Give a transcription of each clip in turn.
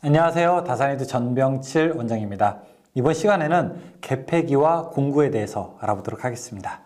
안녕하세요. 다산이드 전병칠 원장입니다. 이번 시간에는 개폐기와 공구에 대해서 알아보도록 하겠습니다.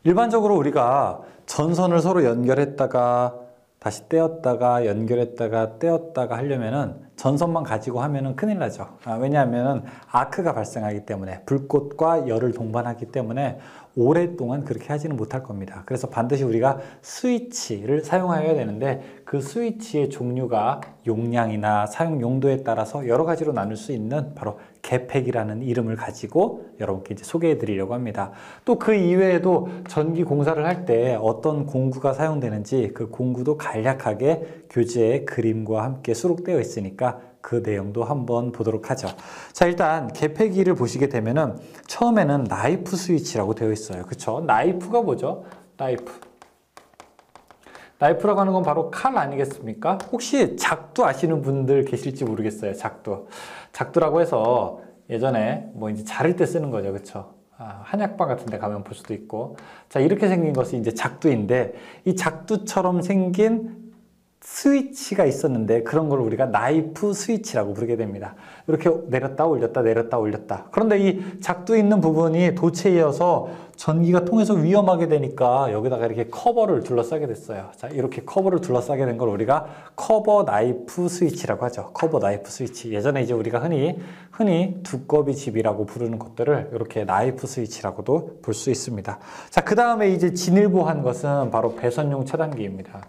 일반적으로 우리가 전선을 서로 연결했다가 다시 떼었다가 연결했다가 떼었다가 하려면은 전선만 가지고 하면은 큰일 나죠. 왜냐하면은 아크가 발생하기 때문에 불꽃과 열을 동반하기 때문에 오랫동안 그렇게 하지는 못할 겁니다. 그래서 반드시 우리가 스위치를 사용해야 되는데 그 스위치의 종류가 용량이나 사용 용도에 따라서 여러 가지로 나눌 수 있는 바로 개폐기라는 이름을 가지고 여러분께 이제 소개해 드리려고 합니다. 또 그 이외에도 전기 공사를 할 때 어떤 공구가 사용되는지 그 공구도 간략하게 교재에 그림과 함께 수록되어 있으니까 그 내용도 한번 보도록 하죠. 자, 일단 개폐기를 보시게 되면은 처음에는 나이프 스위치라고 되어 있어요. 그쵸? 나이프가 뭐죠? 나이프라고 하는 건 바로 칼 아니겠습니까? 혹시 작두 아시는 분들 계실지 모르겠어요. 작두라고 해서 예전에 뭐 이제 자를 때 쓰는 거죠. 그쵸? 한약방 같은 데 가면 볼 수도 있고. 자, 이렇게 생긴 것이 이제 작두인데 이 작두처럼 생긴 스위치가 있었는데 그런 걸 우리가 나이프 스위치라고 부르게 됩니다. 이렇게 내렸다 올렸다 내렸다 올렸다. 그런데 이 작두 있는 부분이 도체이어서 전기가 통해서 위험하게 되니까 여기다가 이렇게 커버를 둘러싸게 됐어요. 자, 이렇게 커버를 둘러싸게 된 걸 우리가 커버 나이프 스위치라고 하죠. 커버 나이프 스위치. 예전에 이제 우리가 흔히 두꺼비 집이라고 부르는 것들을 이렇게 나이프 스위치라고도 볼 수 있습니다. 자, 그 다음에 이제 진일보한 것은 바로 배선용 차단기입니다.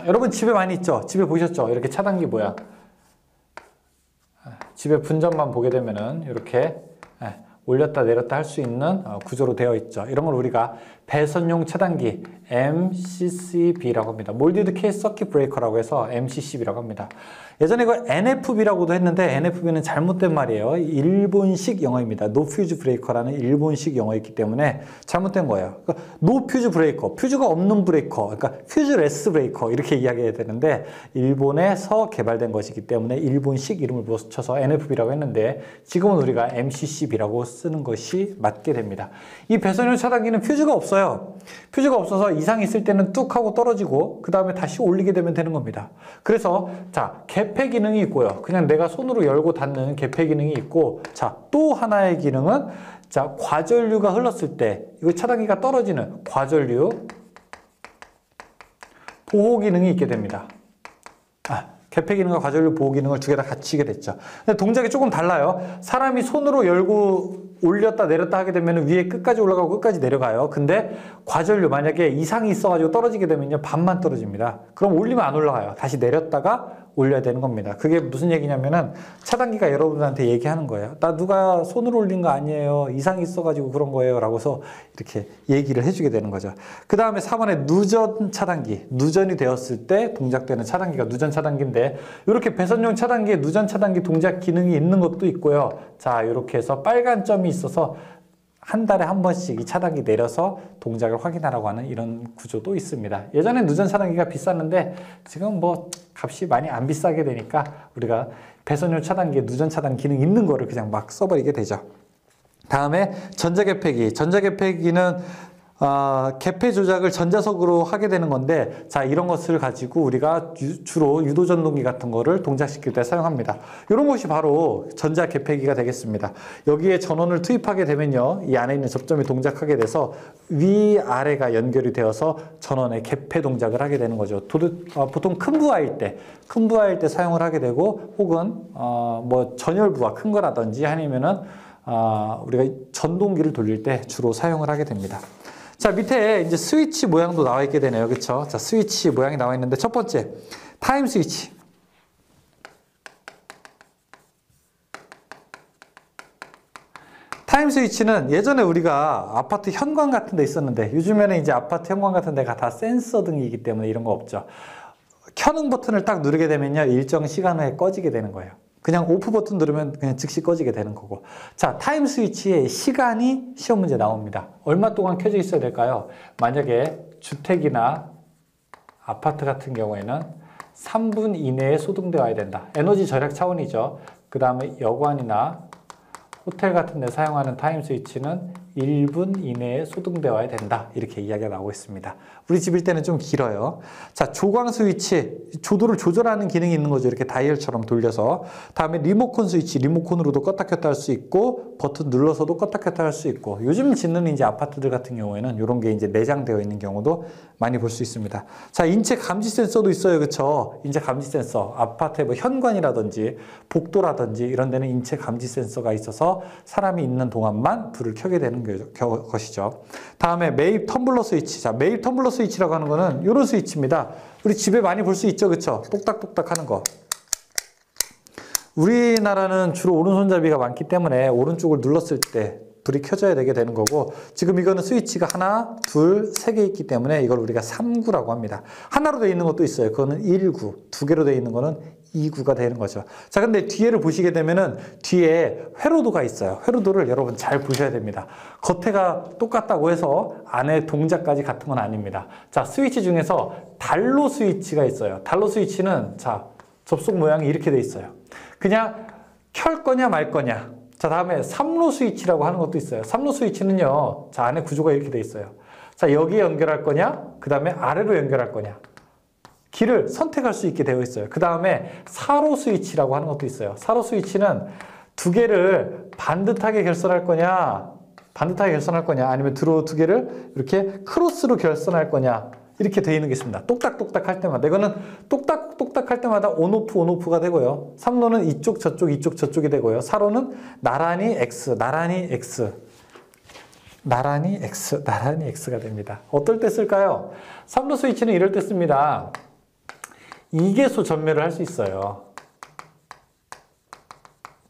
여러분 집에 많이 있죠? 집에 보셨죠? 이렇게 차단기 모양. 집에 분전만 보게 되면은 이렇게 올렸다 내렸다 할 수 있는 구조로 되어 있죠. 이런 걸 우리가 배선용 차단기 MCCB라고 합니다. 몰디드 케이스 서킷 브레이커라고 해서 MCCB라고 합니다. 예전에 이거 NFB라고도 했는데 NFB는 잘못된 말이에요. 일본식 영어입니다. 노 퓨즈 브레이커라는 일본식 영어였기 때문에 잘못된 거예요. 그러니까 노 퓨즈 브레이커, 퓨즈가 없는 브레이커, 그러니까 퓨즈레스 브레이커 이렇게 이야기해야 되는데 일본에서 개발된 것이기 때문에 일본식 이름을 붙여서 NFB라고 했는데 지금은 우리가 MCCB라고 쓰는 것이 맞게 됩니다. 이 배선용 차단기는 퓨즈가 없어요. 퓨즈가 없어서 이상이 있을 때는 뚝 하고 떨어지고 그 다음에 다시 올리게 되면 되는 겁니다. 그래서 자, 개폐 기능이 있고요. 그냥 내가 손으로 열고 닫는 개폐 기능이 있고, 자, 또 하나의 기능은 자, 과전류가 흘렀을 때 이거 차단기가 떨어지는 과전류 보호 기능이 있게 됩니다. 개폐 기능과 과전류 보호 기능을 두 개 다 갖추게 됐죠. 근데 동작이 조금 달라요. 사람이 손으로 열고 올렸다 내렸다 하게 되면 위에 끝까지 올라가고 끝까지 내려가요. 근데 과전류 만약에 이상이 있어가지고 떨어지게 되면요 반만 떨어집니다. 그럼 올리면 안 올라가요. 다시 내렸다가 올려야 되는 겁니다. 그게 무슨 얘기냐면은 차단기가 여러분한테 얘기하는 거예요. 나 누가 손으로 올린 거 아니에요. 이상이 있어가지고 그런 거예요. 라고서 이렇게 얘기를 해주게 되는 거죠. 그 다음에 4번에 누전 차단기. 누전이 되었을 때 동작되는 차단기가 누전 차단기인데 이렇게 배선용 차단기에 누전 차단기 동작 기능이 있는 것도 있고요. 자, 이렇게 해서 빨간 점이 있어서 한 달에 한 번씩 이 차단기 내려서 동작을 확인하라고 하는 이런 구조도 있습니다. 예전에 누전 차단기가 비쌌는데 지금 뭐 값이 많이 안 비싸게 되니까 우리가 배선용 차단기에 누전 차단 기능 있는 거를 그냥 막 써버리게 되죠. 다음에 전자개폐기. 전자개폐기는 개폐 조작을 전자석으로 하게 되는 건데 자, 이런 것을 가지고 우리가 주로 유도전동기 같은 거를 동작시킬 때 사용합니다. 이런 것이 바로 전자개폐기가 되겠습니다. 여기에 전원을 투입하게 되면요 이 안에 있는 접점이 동작하게 돼서 위아래가 연결이 되어서 전원의 개폐 동작을 하게 되는 거죠. 보통 큰 부하일 때 사용을 하게 되고 혹은 뭐 전열부하 큰 거라든지 아니면은 우리가 전동기를 돌릴 때 주로 사용을 하게 됩니다. 자, 밑에 이제 스위치 모양도 나와 있게 되네요. 그쵸? 자, 스위치 모양이 나와 있는데 첫 번째, 타임 스위치. 타임 스위치는 예전에 우리가 아파트 현관 같은 데 있었는데 요즘에는 이제 아파트 현관 같은 데가 다 센서 등이기 때문에 이런 거 없죠. 켜는 버튼을 딱 누르게 되면요. 일정 시간 후에 꺼지게 되는 거예요. 그냥 오프 버튼 누르면 그냥 즉시 꺼지게 되는 거고. 자, 타임 스위치의 시간이 시험 문제 나옵니다. 얼마 동안 켜져 있어야 될까요? 만약에 주택이나 아파트 같은 경우에는 3분 이내에 소등되어 와야 된다. 에너지 절약 차원이죠. 그 다음에 여관이나 호텔 같은 데 사용하는 타임 스위치는 1분 이내에 소등되어야 된다. 이렇게 이야기가 나오고 있습니다. 우리 집일 때는 좀 길어요. 자, 조광 스위치, 조도를 조절하는 기능이 있는 거죠. 이렇게 다이얼처럼 돌려서. 다음에 리모컨 스위치, 리모컨으로도 껐다 켰다 할 수 있고, 버튼 눌러서도 껐다 켰다 할 수 있고, 요즘 짓는 이제 아파트들 같은 경우에는 이런 게 이제 내장되어 있는 경우도 많이 볼 수 있습니다. 자, 인체 감지 센서도 있어요. 그쵸? 인체 감지 센서. 아파트에 뭐 현관이라든지, 복도라든지 이런 데는 인체 감지 센서가 있어서 사람이 있는 동안만 불을 켜게 되는 것이죠. 다음에 매입 텀블러 스위치. 자, 매입 텀블러 스위치라고 하는 거는 이런 스위치입니다. 우리 집에 많이 볼 수 있죠. 그쵸? 똑딱똑딱 하는 거. 우리나라는 주로 오른손잡이가 많기 때문에 오른쪽을 눌렀을 때 불이 켜져야 되게 되는 거고, 지금 이거는 스위치가 하나, 둘, 세 개 있기 때문에 이걸 우리가 3구라고 합니다. 하나로 되어 있는 것도 있어요. 그거는 1구, 두 개로 되어 있는 거는 2구가 되는 거죠. 자, 근데 뒤에를 보시게 되면은 뒤에 회로도가 있어요. 회로도를 여러분 잘 보셔야 됩니다. 겉에가 똑같다고 해서 안에 동작까지 같은 건 아닙니다. 자, 스위치 중에서 단로 스위치가 있어요. 단로 스위치는 자, 접속 모양이 이렇게 돼 있어요. 그냥 켤 거냐 말 거냐. 자, 다음에 3로 스위치라고 하는 것도 있어요. 3로 스위치는요, 자, 안에 구조가 이렇게 돼 있어요. 자, 여기에 연결할 거냐, 그 다음에 아래로 연결할 거냐. 길을 선택할 수 있게 되어 있어요. 그 다음에 4로 스위치라고 하는 것도 있어요. 4로 스위치는 두 개를 반듯하게 결선할 거냐, 아니면 두 개를 이렇게 크로스로 결선할 거냐, 이렇게 되어 있는 게 있습니다. 똑딱똑딱 할 때마다. 이거는 똑딱똑딱 할 때마다 온오프, 온오프가 되고요. 3로는 이쪽, 저쪽이 되고요. 4로는 나란히 X, 나란히 X가 됩니다. 어떨 때 쓸까요? 3로 스위치는 이럴 때 씁니다. 2개소 전매를 할 수 있어요.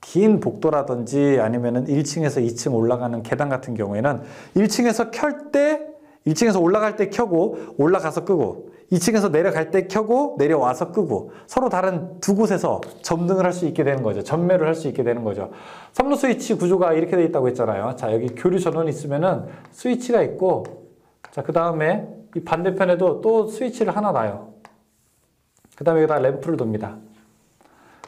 긴 복도라든지 아니면은 1층에서 2층 올라가는 계단 같은 경우에는 1층에서 올라갈 때 켜고 올라가서 끄고, 2층에서 내려갈 때 켜고 내려와서 끄고, 서로 다른 두 곳에서 점등을 할 수 있게 되는 거죠. 전매를 할 수 있게 되는 거죠. 3로 스위치 구조가 이렇게 되어 있다고 했잖아요. 자, 여기 교류 전원이 있으면은 스위치가 있고, 자, 그 다음에 이 반대편에도 또 스위치를 하나 놔요. 그 다음에 여기다 램프를 둡니다.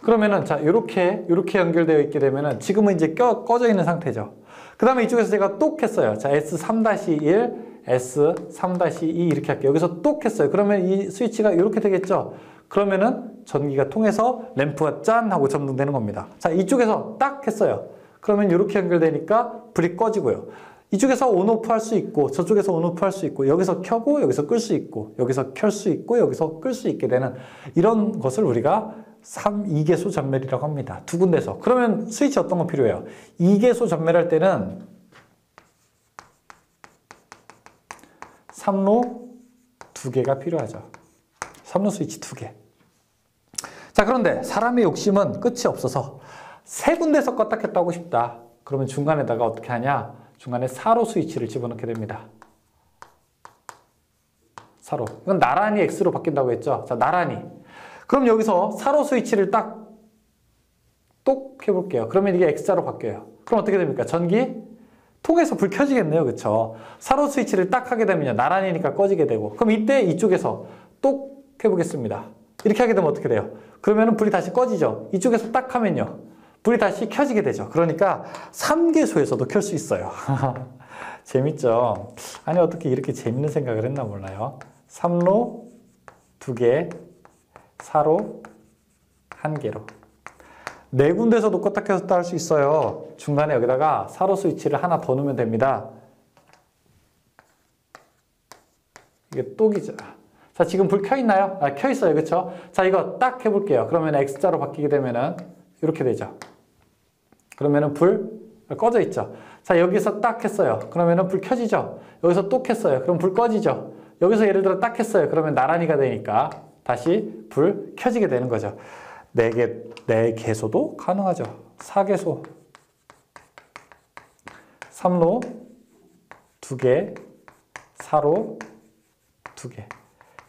그러면은 자, 요렇게 연결되어 있게 되면은 지금은 이제 꺼져 있는 상태죠. 그 다음에 이쪽에서 제가 또 켰어요. 자, S3-1, S3-2 이렇게 할게요. 여기서 또 켰어요. 그러면 이 스위치가 이렇게 되겠죠. 그러면은 전기가 통해서 램프가 짠 하고 점등되는 겁니다. 자, 이쪽에서 딱 켰어요. 그러면 이렇게 연결되니까 불이 꺼지고요. 이쪽에서 온오프 할 수 있고, 저쪽에서 온오프 할 수 있고, 여기서 켜고 여기서 끌 수 있고, 여기서 켤 수 있고, 여기서 끌 수 있게 되는 이런 것을 우리가 2개소 전멸이라고 합니다. 두 군데서. 그러면 스위치 어떤 거 필요해요? 2개소 전멸할 때는 3로 2개가 필요하죠. 3로 스위치 2개. 자, 그런데 사람의 욕심은 끝이 없어서 세 군데서 껐다 켰다 하고 싶다. 그러면 중간에다가 어떻게 하냐? 중간에 4로 스위치를 집어넣게 됩니다. 4로. 이건 나란히 X로 바뀐다고 했죠? 자, 나란히. 그럼 여기서 4로 스위치를 똑 해볼게요. 그러면 이게 X자로 바뀌어요. 그럼 어떻게 됩니까? 전기 통해서 불 켜지겠네요. 그쵸? 4로 스위치를 딱 하게 되면 나란히니까 꺼지게 되고, 그럼 이때 이쪽에서 똑 해보겠습니다. 이렇게 하게 되면 어떻게 돼요? 그러면 불이 다시 꺼지죠. 이쪽에서 딱 하면요, 불이 다시 켜지게 되죠. 그러니까 3개소에서도 켤 수 있어요. 재밌죠? 아니, 어떻게 이렇게 재밌는 생각을 했나 몰라요. 3로 2개, 4로 1개로. 네 군데서도 껐다 켰다 할 수 있어요. 중간에 여기다가 4로 스위치를 하나 더 넣으면 됩니다. 이게 똑이죠. 자, 지금 불 켜 있나요? 아, 켜 있어요. 그쵸? 자, 이거 딱 해볼게요. 그러면 X자로 바뀌게 되면은 이렇게 되죠. 그러면은 불 꺼져 있죠. 자, 여기서 딱 했어요. 그러면은 불 켜지죠. 여기서 또 켰어요. 그럼 불 꺼지죠. 여기서 예를 들어 딱 했어요. 그러면 나란히가 되니까 다시 불 켜지게 되는 거죠. 4개소도 가능하죠. 4개소. 3로 2개, 4로 2개.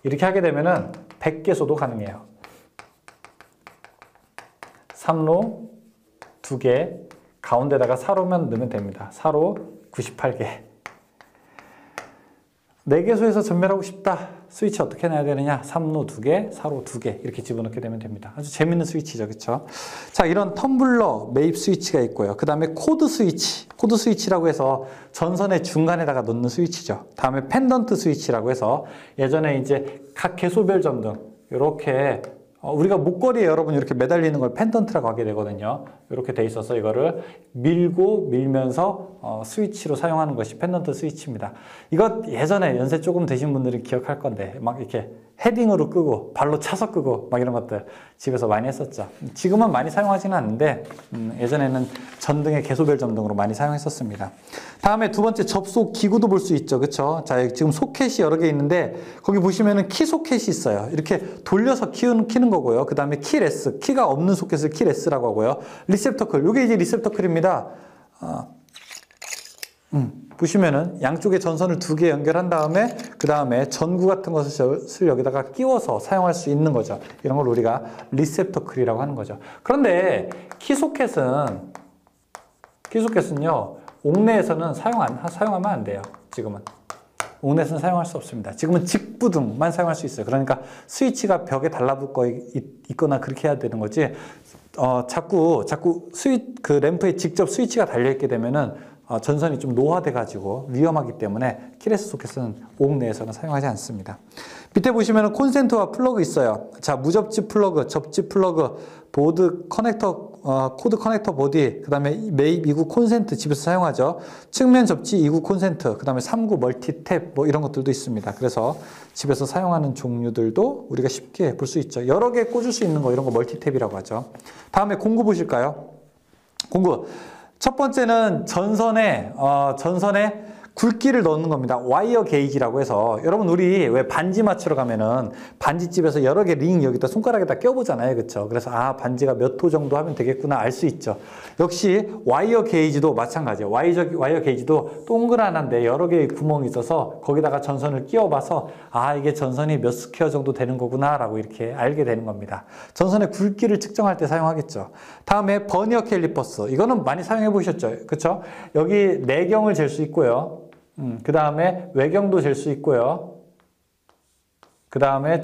이렇게 하게 되면은 100개소도 가능해요. 3로 2개, 가운데다가 4로만 넣으면 됩니다. 4로 98개. 4개소에서 전멸하고 싶다. 스위치 어떻게 놔야 되느냐? 3로 2개, 4로 2개 이렇게 집어넣게 되면 됩니다. 아주 재밌는 스위치죠. 그렇죠? 자, 이런 텀블러 매입 스위치가 있고요. 그 다음에 코드 스위치. 코드 스위치라고 해서 전선의 중간에다가 놓는 스위치죠. 다음에 펜던트 스위치라고 해서 예전에 이제 각 개소별 전등 이렇게 우리가 목걸이에 여러분 이렇게 매달리는 걸 펜던트라고 하게 되거든요. 이렇게 돼 있어서 이거를 밀면서 스위치로 사용하는 것이 펜던트 스위치입니다. 이것 예전에 연세 조금 되신 분들은 기억할 건데 막 이렇게 헤딩으로 끄고 발로 차서 끄고 막 이런 것들 집에서 많이 했었죠. 지금은 많이 사용하지는 않는데 예전에는 전등의 개소별 전등으로 많이 사용했었습니다. 다음에 두 번째 접속 기구도 볼 수 있죠. 그렇죠? 자, 지금 소켓이 여러 개 있는데 거기 보시면은 키 소켓이 있어요. 이렇게 돌려서 키는 거고요. 그 다음에 키레스, 키가 없는 소켓을 키레스라고 하고요. 리셉터클, 이게 이제 리셉터클입니다. 보시면은 양쪽에 전선을 2개 연결한 다음에 그 다음에 전구 같은 것을 여기다가 끼워서 사용할 수 있는 거죠. 이런 걸 우리가 리셉터클이라고 하는 거죠. 그런데 키소켓은요 옥내에서는 사용하면 안 돼요. 지금은 옥내에서는 사용할 수 없습니다. 지금은 직부등만 사용할 수 있어요. 그러니까 스위치가 벽에 달라붙어 있거나 그렇게 해야 되는 거지. 자꾸 그 램프에 직접 스위치가 달려있게 되면은 전선이 좀 노화돼 가지고 위험하기 때문에 키레스 소켓은 옥 내에서는 사용하지 않습니다. 밑에 보시면 콘센트와 플러그 있어요. 자, 무접지 플러그, 접지 플러그, 보드 커넥터, 코드 커넥터 보디, 그 다음에 매입 2구 콘센트 집에서 사용하죠. 측면 접지 2구 콘센트, 그 다음에 3구 멀티탭 뭐 이런 것들도 있습니다. 그래서 집에서 사용하는 종류들도 우리가 쉽게 볼 수 있죠. 여러 개 꽂을 수 있는 거 이런 거 멀티탭이라고 하죠. 다음에 공구 보실까요? 공구. 첫 번째는 전선에 굵기를 넣는 겁니다. 와이어 게이지라고 해서 여러분 우리 왜 반지 맞추러 가면은 반지집에서 여러 개 링 여기다 손가락에다 껴보잖아요. 그렇죠? 그래서 반지가 몇 호 정도 하면 되겠구나 알 수 있죠. 역시 와이어 게이지도 마찬가지예요. 와이어 게이지도 동그란한데 여러 개의 구멍이 있어서 거기다가 전선을 끼워봐서 이게 전선이 몇 스퀘어 정도 되는 거구나 라고 이렇게 알게 되는 겁니다. 전선의 굵기를 측정할 때 사용하겠죠. 다음에 버니어 캘리퍼스. 이거는 많이 사용해 보셨죠? 그렇죠? 여기 내경을 잴 수 있고요. 그 다음에 외경도 잴 수 있고요. 그 다음에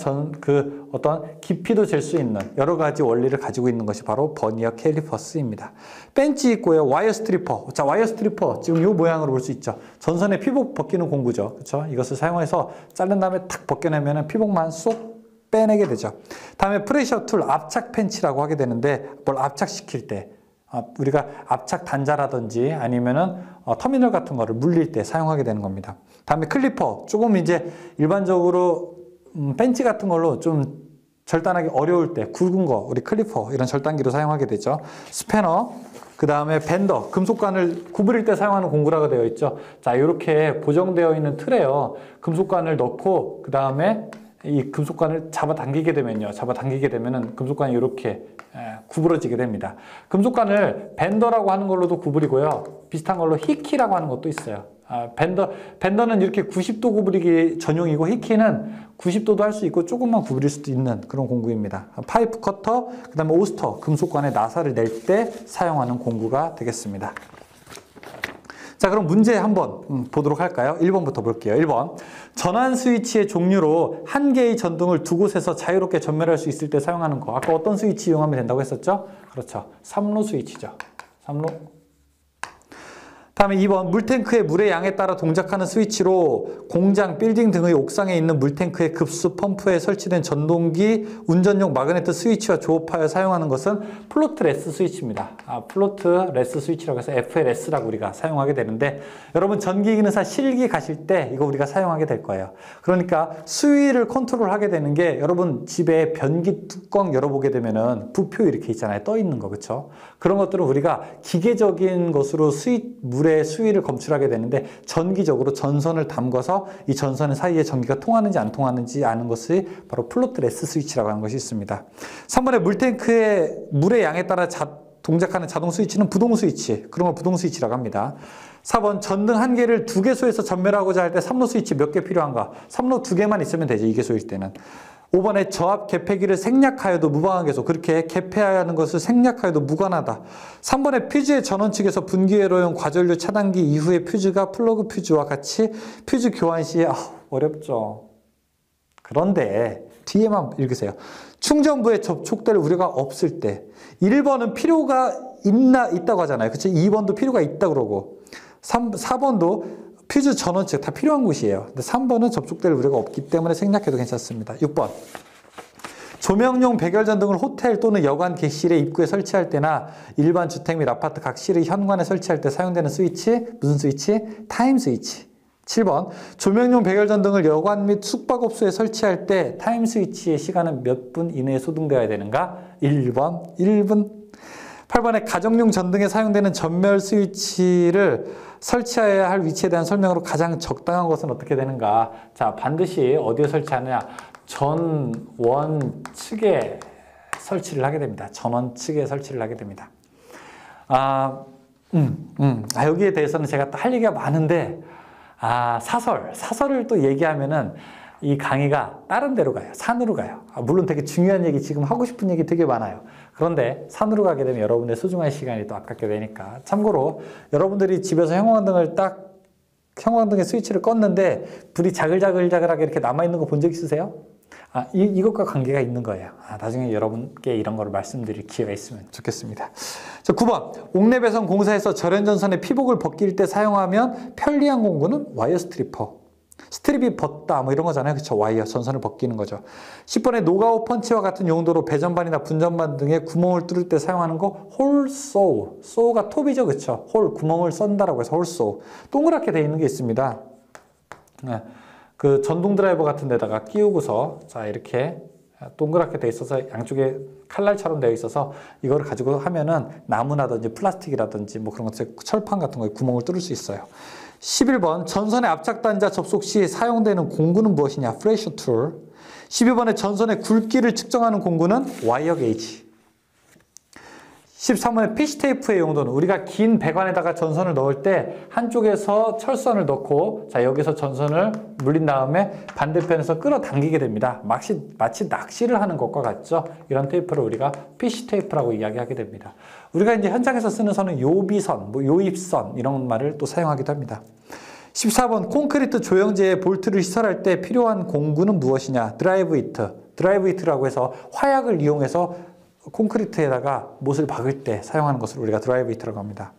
어떤 깊이도 잴 수 있는 여러 가지 원리를 가지고 있는 것이 바로 버니어 캘리퍼스입니다. 벤치 있고요. 와이어 스트리퍼. 자, 와이어 스트리퍼. 지금 이 모양으로 볼 수 있죠. 전선에 피복 벗기는 공구죠. 그렇죠? 이것을 사용해서 자른 다음에 탁 벗겨내면 피복만 쏙 빼내게 되죠. 다음에 프레셔 툴, 압착 펜치라고 하게 되는데 뭘 압착시킬 때 우리가 압착 단자라든지 아니면은 터미널 같은 거를 물릴 때 사용하게 되는 겁니다. 다음에 클리퍼. 조금 이제 일반적으로 펜치 같은 걸로 좀 절단하기 어려울 때 굵은 거 우리 클리퍼 이런 절단기로 사용하게 되죠. 스패너. 그 다음에 밴더. 금속관을 구부릴 때 사용하는 공구라고 되어 있죠. 자, 이렇게 고정되어 있는 틀에요. 금속관을 넣고 그 다음에 이 금속관을 잡아당기게 되면은 금속관이 이렇게 구부러지게 됩니다. 금속관을 밴더라고 하는 걸로도 구부리고요. 비슷한 걸로 히키라고 하는 것도 있어요. 밴더는 이렇게 90도 구부리기 전용이고 히키는 90도도 할 수 있고 조금만 구부릴 수도 있는 그런 공구입니다. 파이프 커터, 그 다음에 오스터, 금속관에 나사를 낼 때 사용하는 공구가 되겠습니다. 자, 그럼 문제 한번 보도록 할까요? 1번부터 볼게요. 1번. 전환 스위치의 종류로 한 개의 전등을 두 곳에서 자유롭게 전멸할 수 있을 때 사용하는 거. 아까 어떤 스위치 이용하면 된다고 했었죠? 그렇죠. 3로 스위치죠. 3로. 다음에 2번. 물탱크의 물의 양에 따라 동작하는 스위치로 공장, 빌딩 등의 옥상에 있는 물탱크의 급수 펌프에 설치된 전동기, 운전용 마그네트 스위치와 조업하여 사용하는 것은 플로트 레스 스위치입니다. 플로트 레스 스위치라고 해서 FLS라고 우리가 사용하게 되는데 여러분 전기기능사 실기 가실 때 이거 우리가 사용하게 될 거예요. 그러니까 수위를 컨트롤하게 되는 게 여러분 집에 변기 뚜껑 열어보게 되면은 부표 이렇게 있잖아요. 떠 있는 거. 그렇죠? 그런 것들은 우리가 기계적인 것으로 물의 수위를 검출하게 되는데 전기적으로 전선을 담궈서 이 전선 사이에 전기가 통하는지 안 통하는지 아는 것이 바로 플로트 레스 스위치라고 하는 것이 있습니다. 3번에 물탱크의 물의 양에 따라 동작하는 자동 스위치는 부동 스위치, 그런 걸 부동 스위치라고 합니다. 4번 전등 한 개를 2개소에서 전멸하고자 할 때 3로 스위치 몇 개 필요한가? 3로 2개만 있으면 되죠. 2개소일 때는. 5번에 저압 개폐기를 생략하여도 무방한 개소. 그렇게 개폐해야 하는 것을 생략하여도 무관하다. 3번에 퓨즈의 전원 측에서 분기회로용 과전류 차단기 이후의 퓨즈가 플러그 퓨즈와 같이 퓨즈 교환 시에 어렵죠. 그런데 뒤에만 읽으세요. 충전부에 접촉될 우려가 없을 때 1번은 필요가 있다고 하잖아요. 그렇죠? 2번도 필요가 있다고 그러고 4번도 퓨즈 전원 측 다 필요한 곳이에요. 근데 3번은 접촉될 우려가 없기 때문에 생략해도 괜찮습니다. 6번. 조명용 백열전등을 호텔 또는 여관 객실의 입구에 설치할 때나 일반 주택 및 아파트 각 실의 현관에 설치할 때 사용되는 스위치, 무슨 스위치? 타임 스위치. 7번. 조명용 백열전등을 여관 및 숙박업소에 설치할 때 타임 스위치의 시간은 몇 분 이내에 소등되어야 되는가? 1번, 1분. 8번에 가정용 전등에 사용되는 전멸 스위치를 설치해야 할 위치에 대한 설명으로 가장 적당한 것은 어떻게 되는가? 자, 반드시 어디에 설치하느냐? 전원 측에 설치를 하게 됩니다. 전원 측에 설치를 하게 됩니다. 여기에 대해서는 제가 또 할 얘기가 많은데, 사설을 또 얘기하면은 이 강의가 다른 데로 가요. 산으로 가요. 물론 되게 중요한 얘기, 지금 하고 싶은 얘기 되게 많아요. 그런데 산으로 가게 되면 여러분의 소중한 시간이 또 아깝게 되니까. 참고로 여러분들이 집에서 형광등의 스위치를 껐는데 불이 자글자글하게 이렇게 남아있는 거 본 적 있으세요? 이것과 관계가 있는 거예요. 나중에 여러분께 이런 거를 말씀드릴 기회가 있으면 좋겠습니다. 자, 9번. 옥내배선 공사에서 절연전선의 피복을 벗길 때 사용하면 편리한 공구는 와이어 스트리퍼. 스트립이 벗다 뭐 이런 거잖아요. 그쵸? 와이어 전선을 벗기는 거죠. 10번에 노가우 펀치와 같은 용도로 배전반이나 분전반 등에 구멍을 뚫을 때 사용하는 거 홀소우. 소우가 톱이죠. 그쵸? 홀, 구멍을 썬다라고 해서 홀소우. 동그랗게 되어 있는 게 있습니다. 그 전동 드라이버 같은 데다가 끼우고서 자 이렇게 동그랗게 되어 있어서 양쪽에 칼날처럼 되어 있어서 이거를 가지고 하면은 나무라든지 플라스틱이라든지 뭐 그런 것들 철판 같은 거에 구멍을 뚫을 수 있어요. 11번 전선의 압착단자 접속 시 사용되는 공구는 무엇이냐? 프레셔 툴. 12번에 전선의 굵기를 측정하는 공구는 와이어 게이지. 13번에 피시테이프의 용도는 우리가 긴 배관에다가 전선을 넣을 때 한쪽에서 철선을 넣고 자 여기서 전선을 물린 다음에 반대편에서 끌어당기게 됩니다. 마치 낚시를 하는 것과 같죠. 이런 테이프를 우리가 피시테이프라고 이야기하게 됩니다. 우리가 이제 현장에서 쓰는 선은 요비선, 뭐 요입선 이런 말을 또 사용하기도 합니다. 14번 콘크리트 조형제에 볼트를 시설할 때 필요한 공구는 무엇이냐? 드라이브 히트라고 해서 화약을 이용해서 콘크리트에다가 못을 박을 때 사용하는 것을 우리가 드라이브 히트라고 합니다.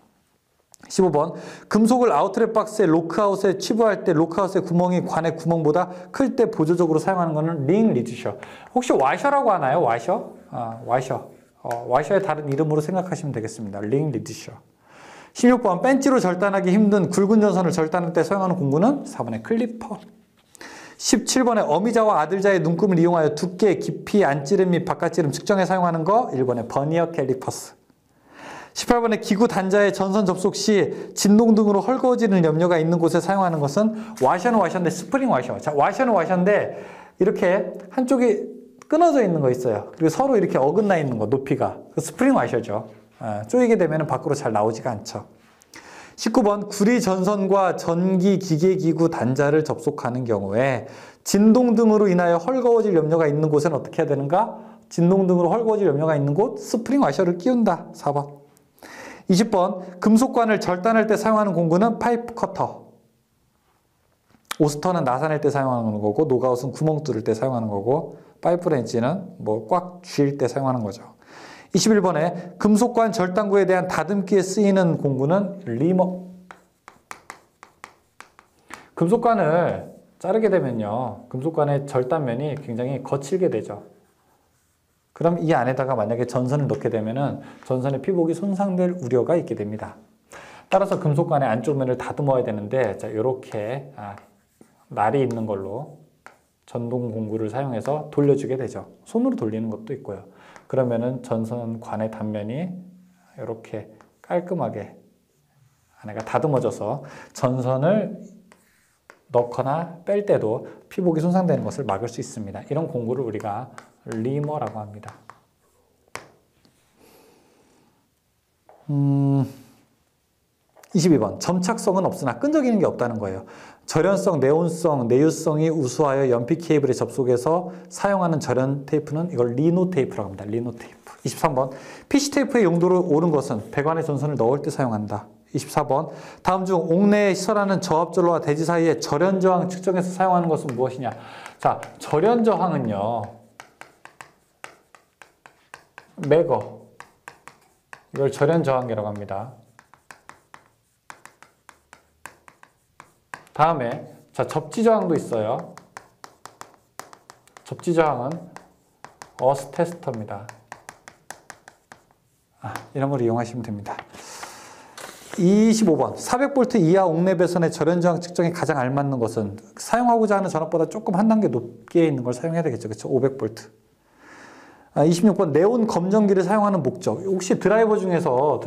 15번 금속을 아웃렛 박스에 로크아웃에 치부할 때 로크아웃의 구멍이 관의 구멍보다 클 때 보조적으로 사용하는 것은 링 리듀셔. 혹시 와셔라고 하나요? 와셔? 와셔. 와셔의 다른 이름으로 생각하시면 되겠습니다. 링 리듀셔. 16번 벤치로 절단하기 힘든 굵은 전선을 절단할 때 사용하는 공구는 4번의 클리퍼. 17번에 어미자와 아들자의 눈금을 이용하여 두께, 깊이, 안찌름 및 바깥찌름 측정에 사용하는 거 1번에 버니어 캘리퍼스. 18번에 기구 단자의 전선 접속 시 진동 등으로 헐거워지는 염려가 있는 곳에 사용하는 것은 와셔는 와셔인데 스프링 와셔. 자, 와셔는 와셔인데 이렇게 한쪽이 끊어져 있는 거 있어요. 그리고 서로 이렇게 어긋나 있는 거 높이가 그 스프링 와셔죠. 쪼이게 되면 밖으로 잘 나오지가 않죠. 19번 구리 전선과 전기 기계기구 단자를 접속하는 경우에 진동 등으로 인하여 헐거워질 염려가 있는 곳은 어떻게 해야 되는가? 진동 등으로 헐거워질 염려가 있는 곳 스프링 와셔를 끼운다. 4번. 20번 금속관을 절단할 때 사용하는 공구는 파이프 커터. 오스터는 나사낼 때 사용하는 거고 노가웃은 구멍 뚫을 때 사용하는 거고 파이프 렌치는 뭐 꽉 쥘 때 사용하는 거죠. 21번에 금속관 절단구에 대한 다듬기에 쓰이는 공구는 리머. 금속관을 자르게 되면요. 금속관의 절단면이 굉장히 거칠게 되죠. 그럼 이 안에다가 만약에 전선을 넣게 되면은 전선의 피복이 손상될 우려가 있게 됩니다. 따라서 금속관의 안쪽 면을 다듬어야 되는데 자, 이렇게 날이 있는 걸로 전동 공구를 사용해서 돌려주게 되죠. 손으로 돌리는 것도 있고요. 그러면은 전선관의 단면이 이렇게 깔끔하게 안에가 다듬어져서 전선을 넣거나 뺄 때도 피복이 손상되는 것을 막을 수 있습니다. 이런 공구를 우리가 리머라고 합니다. 22번 점착성은 없으나 끈적이는 게 없다는 거예요. 절연성, 네온성, 내유성이 우수하여 연필 케이블에 접속해서 사용하는 절연 테이프는 이걸 리노 테이프라고 합니다. 리노 테이프. 23번 PC 테이프의 용도로 옳은 것은 배관에 전선을 넣을 때 사용한다. 24번. 다음 중 옥내에 시설하는 저압전로와 대지 사이에 절연저항 측정해서 사용하는 것은 무엇이냐? 자, 절연저항은요. 매거. 이걸 절연저항이라고 합니다. 다음에 자, 접지저항도 있어요. 접지저항은 어스테스터입니다. 이런 걸 이용하시면 됩니다. 25번. 400V 이하 옥내 배선의 절연저항 측정에 가장 알맞는 것은 사용하고자 하는 전압보다 조금 한 단계 높게 있는 걸 사용해야 되겠죠. 그렇죠? 500V. 26번. 네온 검전기를 사용하는 목적. 혹시 드라이버 중에서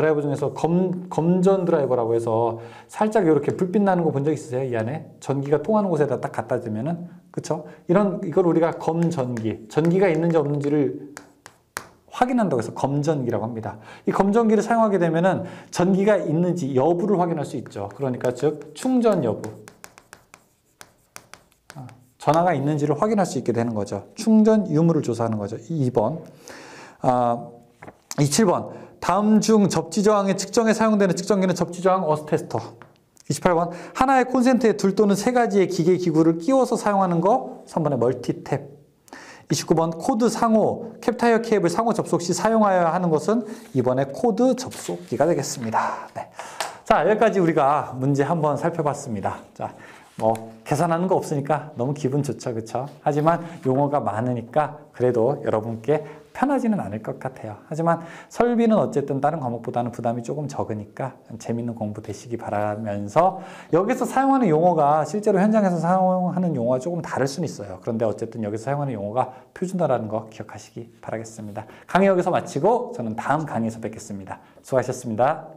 검전 드라이버라고 해서 살짝 이렇게 불빛 나는 거 본 적 있으세요? 이 안에 전기가 통하는 곳에다 딱 갖다 대면은, 그쵸? 이걸 우리가 검전기, 전기가 있는지 없는지를 확인한다고 해서 검전기라고 합니다. 이 검전기를 사용하게 되면은 전기가 있는지 여부를 확인할 수 있죠. 그러니까 즉 충전 여부, 전하가 있는지를 확인할 수 있게 되는 거죠. 충전 유무를 조사하는 거죠. 2번. 27번. 다음 중 접지저항의 측정에 사용되는 측정기는 접지저항 어스테스터. 28번. 하나의 콘센트에 둘 또는 세 가지의 기계 기구를 끼워서 사용하는 거. 3번의 멀티탭. 29번. 코드 상호, 캡타이어 케이블 상호 접속 시 사용하여야 하는 것은 2번의 코드 접속기가 되겠습니다. 네. 자, 여기까지 우리가 문제 한번 살펴봤습니다. 자, 계산하는 거 없으니까 너무 기분 좋죠, 그쵸? 하지만 용어가 많으니까 그래도 여러분께 편하지는 않을 것 같아요. 하지만 설비는 어쨌든 다른 과목보다는 부담이 조금 적으니까 재밌는 공부 되시기 바라면서, 여기서 사용하는 용어가 실제로 현장에서 사용하는 용어가 조금 다를 수는 있어요. 그런데 어쨌든 여기서 사용하는 용어가 표준어라는 거 기억하시기 바라겠습니다. 강의 여기서 마치고 저는 다음 강의에서 뵙겠습니다. 수고하셨습니다.